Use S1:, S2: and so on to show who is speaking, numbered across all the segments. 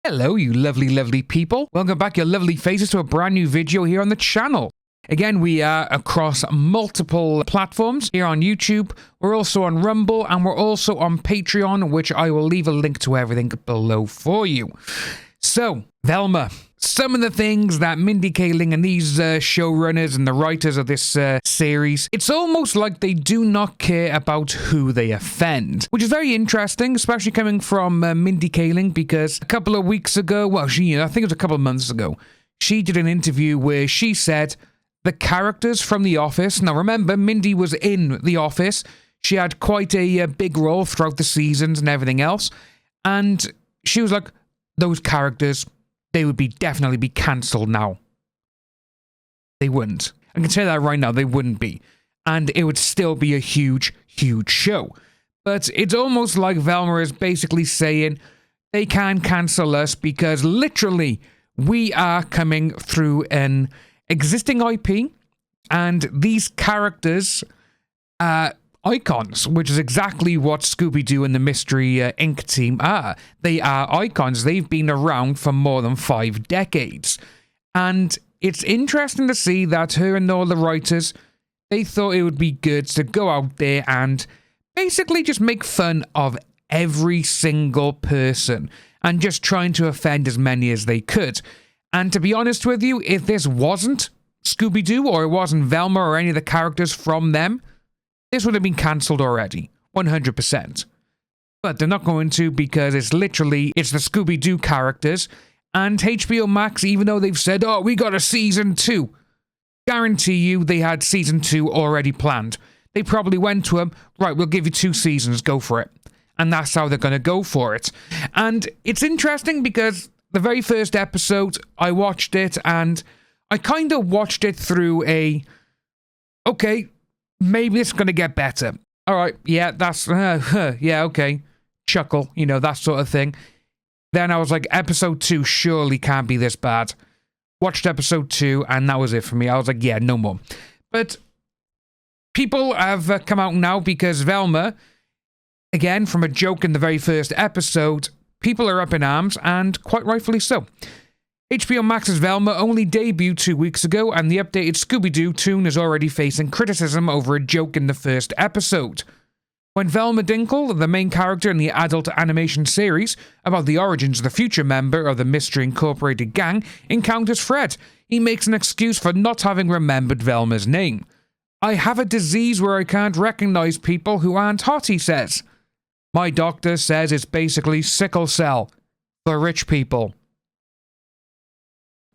S1: Hello, you lovely, lovely people. Welcome back, your lovely faces, to a brand new video here on the channel. Again, we are across multiple platforms here on YouTube. We're also on Rumble, and we're also on Patreon, which I will leave a link to everything below for you. So, Velma. Some of the things that Mindy Kaling and these showrunners and the writers of this series, it's almost like they do not care about who they offend, which is very interesting, especially coming from Mindy Kaling, because a couple of weeks ago, well, I think it was a couple of months ago, she did an interview where she said the characters from The Office, now remember, Mindy was in The Office, she had quite a big role throughout the seasons and everything else, and she was like, those characters, they would definitely be cancelled now. They wouldn't. I can tell you that right now, they wouldn't be. And it would still be a huge, huge show. But it's almost like Velma is basically saying they can cancel us because literally we are coming through an existing IP, and these characters are icons, which is exactly what ScoobyDoo and the Mystery Inc. team are. They are icons. They've been around for more than 5 decades. And it's interesting to see that her and all the writers, they thought it would be good to go out there and basically just make fun of every single person and just trying to offend as many as they could. And to be honest with you, if this wasn't ScoobyDoo or it wasn't Velma or any of the characters from them, this would have been cancelled already, 100%. But they're not going to, because it's the Scooby-Doo characters, and HBO Max, even though they've said, oh, we got a season 2, guarantee you they had season 2 already planned. They probably went to them, right, we'll give you 2 seasons, go for it. And that's how they're going to go for it. And it's interesting because the very first episode, I watched it, and I kind of watched it through okay, maybe it's going to get better. All right, yeah, that's, yeah, okay. Chuckle, that sort of thing. Then I was like, episode 2 surely can't be this bad. Watched episode 2, and that was it for me. I was like, yeah, no more. But people have come out now because Velma, again, from a joke in the very first episode, people are up in arms, and quite rightfully so. HBO Max's Velma only debuted 2 weeks ago, and the updated Scooby-Doo tune is already facing criticism over a joke in the first episode. When Velma Dinkle, the main character in the adult animation series about the origins of the future member of the Mystery Incorporated gang, encounters Fred, he makes an excuse for not having remembered Velma's name. I have a disease where I can't recognize people who aren't hot, he says. My doctor says it's basically sickle cell for rich people.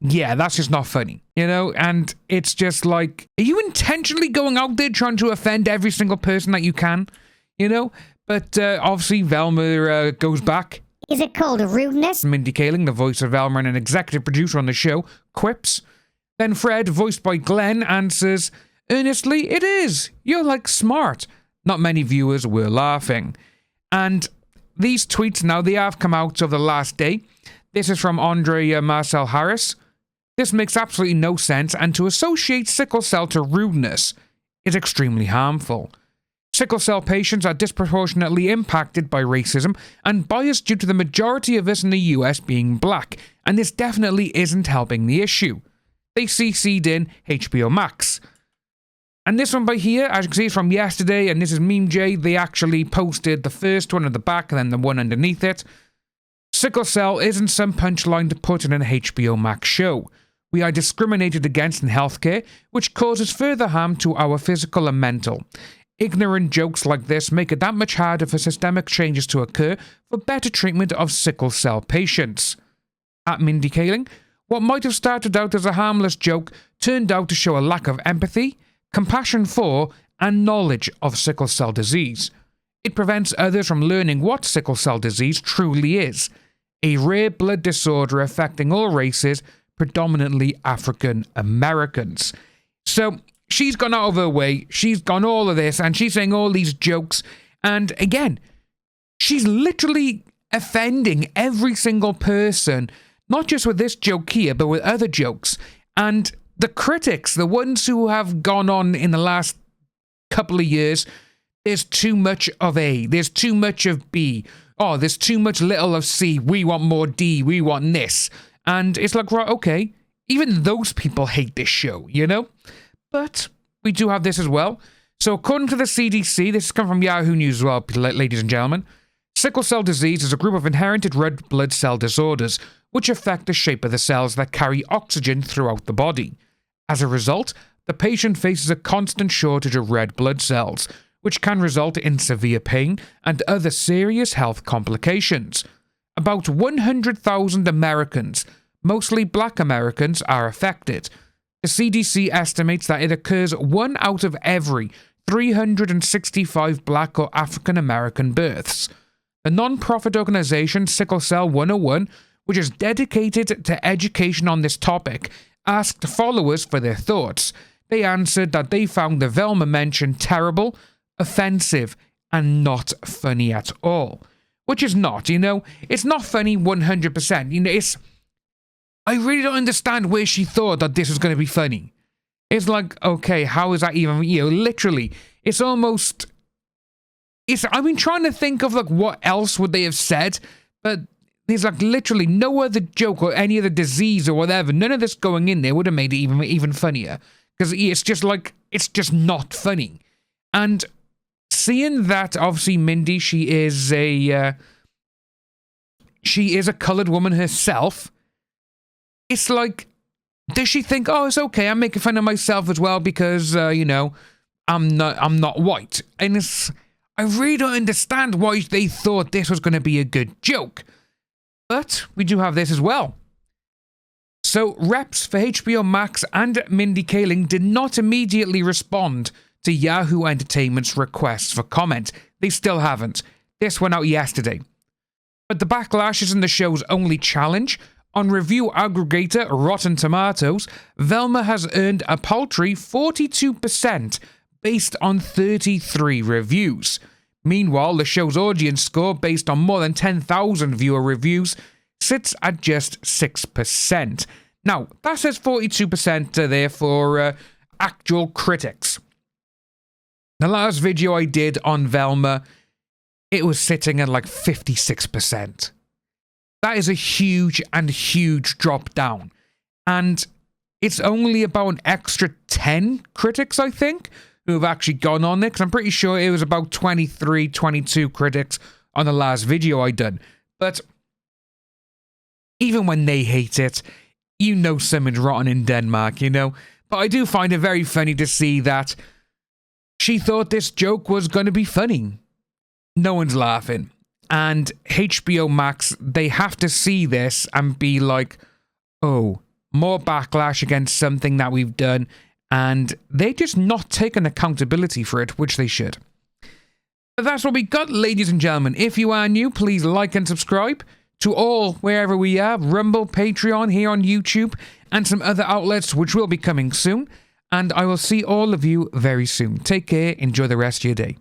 S1: Yeah, that's just not funny, and it's just like, are you intentionally going out there trying to offend every single person that you can, But obviously Velma goes back.
S2: Is it called rudeness?
S1: Mindy Kaling, the voice of Velma and an executive producer on the show, quips. Then Fred, voiced by Glenn, answers, earnestly, it is. You're like smart. Not many viewers were laughing. And these tweets now, they have come out of the last day. This is from Andre Marcel Harris. This makes absolutely no sense, and to associate sickle cell to rudeness is extremely harmful. Sickle cell patients are disproportionately impacted by racism and bias due to the majority of us in the US being black, and this definitely isn't helping the issue. They CC'd in HBO Max. And this one by here, as you can see, is from yesterday, and this is Meme J. They actually posted the first one at the back and then the one underneath it. Sickle cell isn't some punchline to put in an HBO Max show. We are discriminated against in healthcare, which causes further harm to our physical and mental. Ignorant jokes like this make it that much harder for systemic changes to occur for better treatment of sickle cell patients. At Mindy Kaling, what might have started out as a harmless joke turned out to show a lack of empathy, compassion for, and knowledge of sickle cell disease. It prevents others from learning what sickle cell disease truly is, a rare blood disorder affecting all races, predominantly African Americans. So she's gone out of her way, she's gone all of this, and she's saying all these jokes, and again, she's literally offending every single person, not just with this joke here, but with other jokes. And the critics, the ones who have gone on in the last couple of years, there's too much of A, there's too much of B. oh, there's too much little of C, we want more D, we want this. And it's like, right, okay, even those people hate this show, you know? But we do have this as well. So according to the CDC, this has come from Yahoo News as well, ladies and gentlemen, sickle cell disease is a group of inherited red blood cell disorders which affect the shape of the cells that carry oxygen throughout the body. As a result, the patient faces a constant shortage of red blood cells, which can result in severe pain and other serious health complications. About 100,000 Americans, mostly black Americans, are affected. The CDC estimates that it occurs 1 out of every 365 black or African American births. The non-profit organization Sickle Cell 101, which is dedicated to education on this topic, asked followers for their thoughts. They answered that they found the Velma mention terrible, offensive, and not funny at all. Which is not, you know, it's not funny 100%. You know, I really don't understand where she thought that this was going to be funny. It's like, okay, how is that even, you know, literally, it's almost, I've been trying to think of, like, what else would they have said, but there's, like, literally no other joke or any other disease or whatever, none of this going in there would have made it even funnier, because it's just, like, it's just not funny. And seeing that, obviously, Mindy, she is a coloured woman herself, it's like, does she think, oh, it's okay, I'm making fun of myself as well because, you know, I'm not white. And I really don't understand why they thought this was going to be a good joke. But we do have this as well. So, reps for HBO Max and Mindy Kaling did not immediately respond to Yahoo Entertainment's requests for comment. They still haven't. This went out yesterday. But the backlash isn't the show's only challenge. On review aggregator Rotten Tomatoes, Velma has earned a paltry 42% based on 33 reviews. Meanwhile, the show's audience score, based on more than 10,000 viewer reviews, sits at just 6%. Now, that says 42% there for actual critics. The last video I did on Velma, it was sitting at like 56%. That is a huge drop down. And it's only about an extra 10 critics, I think, who have actually gone on it, because I'm pretty sure it was about 23, 22 critics on the last video I done. But even when they hate it, you know something's rotten in Denmark, you know? But I do find it very funny to see that she thought this joke was going to be funny. No one's laughing. And HBO Max, they have to see this and be like, oh, more backlash against something that we've done. And they're just not taking accountability for it, which they should. But that's what we got, ladies and gentlemen. If you are new, please like and subscribe to all wherever we are. Rumble, Patreon, here on YouTube, and some other outlets which will be coming soon. And I will see all of you very soon. Take care. Enjoy the rest of your day.